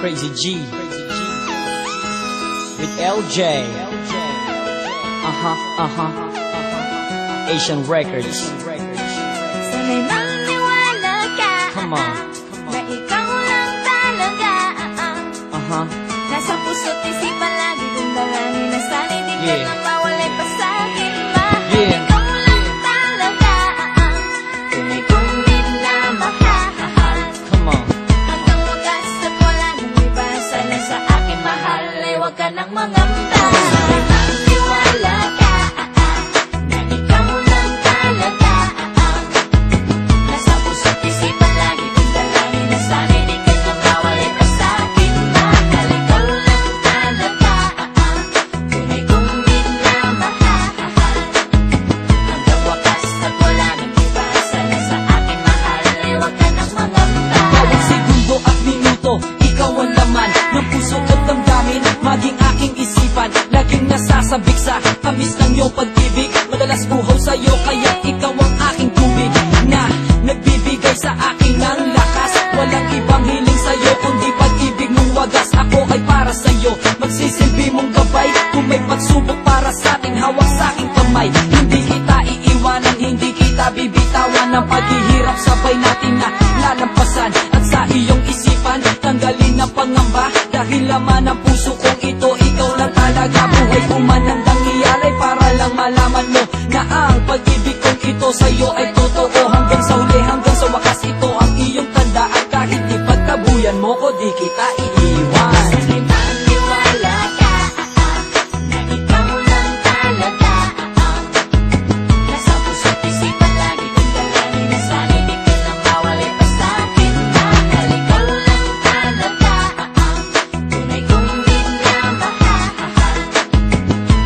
Crazy G with LJ. Asian Records. Sana'y maniwala ka, Come on. na ikaw lang talaga. Nasa puso't isipan lagi kong dalangin na sana hindi ka na mawalay pa sa'kin. Mahal, ikaw lang talaga. Tunay kong minamahal. Come on. Hanggang wakas at wala nang iba. Sana sa akin mahal ay huwag ka nang mangamba. Sana'y maniwala ka, na ikaw lang talaga. Nasa puso't isipan lagi kong dalangin na sana hindi ka na mawalay pa sa'kin. Mahal, ikaw lang talaga. Tunay kong minamahal. Hanggang wakas at wala nang iba. Sana sa akin mahal ay huwag ka nang mangamba. Bawat segundo at minuto, ikaw ang laman ng puso at damdamin, maging aking isipan. Laging nasasabik sa tamis ng iyong pag-ibig. Madalas buhaw sa'yo, kaya ikaw ang aking tubig na nagbibigay sa akin ng lakas. Walang ibang hiling sa'yo, kundi pag-ibig mong wagas. Ako ay para sa'yo, magsisilbi mong gabay. Kung may pagsubok para sa'tin, hawak sa'king kamay. Hindi kita iiwanan, hindi kita bibitawan. Ang paghihirap sabay natin na lalampasan. At sa iyong isipan, tanggalin ang pangamba. Dahil laman ng puso kong ito, ikaw lang talaga. Buhay ko man handang ialay para lang malaman mo na ang pag-ibig kong ito sa'yo ay totoo. Hanggang sa huli, hanggang sa wakas, ito ang iyong tandaan. Kahit ipagtabuyan mo ko, di kita iiwan. Sana'y maniwala ka, na ikaw lang talaga. Nasa puso't isipan lagi kong dalangin na sana hindi ka na mawalay pa sa'kin. Mahal, ikaw lang talaga. Tunay kong minamahal.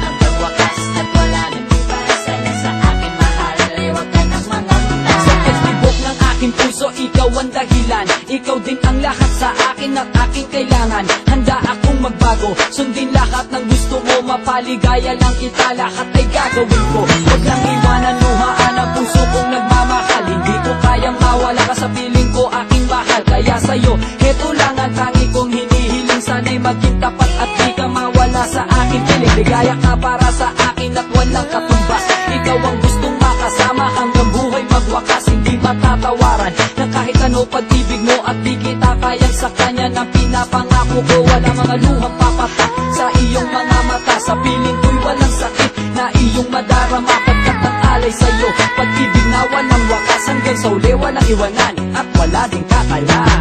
Hanggang wakas at wala nang iba. Sana sa akin mahal ay huwag ka nang mangamba. Sa pagtibok ng aking puso, ikaw ang dahilan. Ikaw din ang lahat sa akin at aking kailangan. Handa akong magbago, sundin lahat ng gusto mo. Mapaligaya lang kita, lahat ay gagawin ko. Huwag lang iwanan, luhaan ang puso kong nagmamahal. Hindi ko kayang mawala ka sa piling ko, aking mahal. Kaya sa'yo, heto lang ang tangi kong hinihiling. Sana'y maging tapat at di ka mawala sa aking piling. Ligaya ka para sa akin at walang katumbas. Ikaw ang gustong makasama hanggang buhay magwakas. Hindi matatawaran na kahit ano pag-ibig mo. At di kita kayang sa kanya na pinapangako ko. Wala mga luhang papatak sa iyong mga mata. Sa piling ko'y walang sakit na iyong madarama. Pagkat ang alay sa'yo, pag-ibig na walang wakas. Hanggang sa uli walang iwanan at wala ding kakalas.